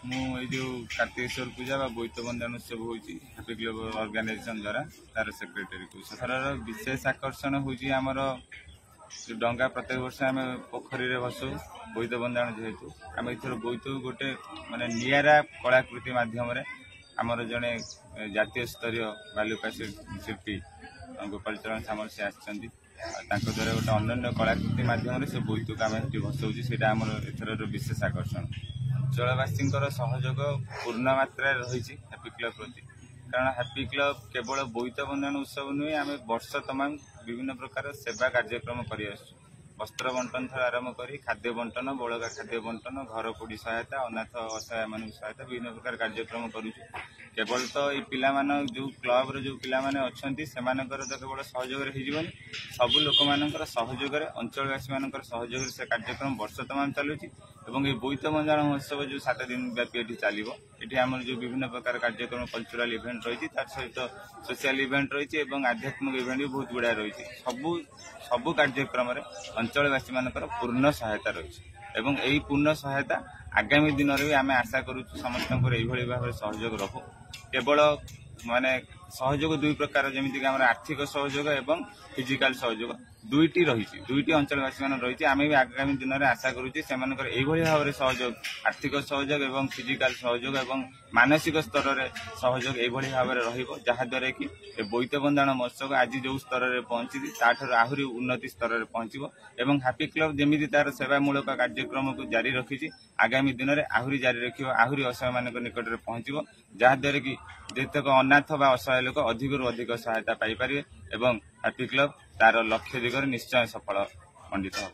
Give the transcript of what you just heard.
मुझे जो कार्तिकेश्वर पूजा बोईत बंदन उत्सव हो हैप्पी क्लब ऑर्गेनाइजेशन द्वारा तार सेक्रेटरी को विशेष आकर्षण होमर डंगा प्रत्येक वर्ष आम पोखरी में भसू बोईत बंदाण जेहेतु आम एथर बोईत गोटे माने नियारा कलाकृति माध्यम आमर जड़े जातीय स्तरीय बालुका शिल्पी गोपाल चरण सामल से आसछंती द्वारा गोटे अनन्य कलाकृति माध्यम से बोईत को आम भसाऊँ से एथर विशेष आकर्षण अंचलवासी सहयोग पूर्ण मात्रा रही हैप्पी क्लब प्रति कारण हैप्पी क्लब केवल बोईत बंधन उत्सव नुहे आम वर्ष तमाम विभिन्न प्रकार सेवा कार्यक्रम कर वस्त्र बंटन ठार आरंभ कर खाद्य बंटन बड़का खाद्य बंटन घर पोड़ी सहायता अनाथ असहाय मान सहायता विभिन्न प्रकार कार्यक्रम करुँ केवल तो ये पिला जो क्लब जो पिला अच्छा तो केवल सहयोग सबू लोक मान सहयोग अंचलवासी मान सहयोग से कार्यक्रम वर्ष तमाम चलुची एवं ये बोईत बंजाण महोत्सव जो 7 दिन व्यापी ये चलो ये आम जो विभिन्न प्रकार कार्यक्रम कल्चरल इवेंट रही सहित सोशल इवेंट रही आध्यात्मिक इवेंट भी बहुत गुड़ा रही सबू कार्यक्रम अंचलवासी मान पूर्ण सहायता रही एवं यही पूर्ण सहायता आगामी दिन में भी आम आशा करूँ समस्त भाव सहयोग रखू केवल माने सहयोग दुई प्रकार जमीक आर्थिक सहयोग एवं फिजिकल सहयोग दुईटी दुईटी अंचलवासी मान रही आम भी आगामी दिन में आशा करुचे से भाव सहयोग आर्थिक सहयोग एवं फिजिकल सहयोग एवं मानसिक स्तर में सहयोग यह भाव जहाद्वारा कि बोईत बंदाण महोत्सव आज जो स्तर में पहुंची ताठर आहरी उन्नति स्तर में पहुंचो एवं हैप्पी क्लब जमी तार सेवामूलक कार्यक्रम को जारी रखी आगामी दिन में आहरी जारी रख आहरी असहाय मान निकट में पहुंचो जहाद्वारा कि जेतक अनाथ व असहाय लोक अधिक अधिक सहायता पाई पारे एवं हैप्पी क्लब तार लक्ष्य दिगरे निश्चय सफल मंडित हो।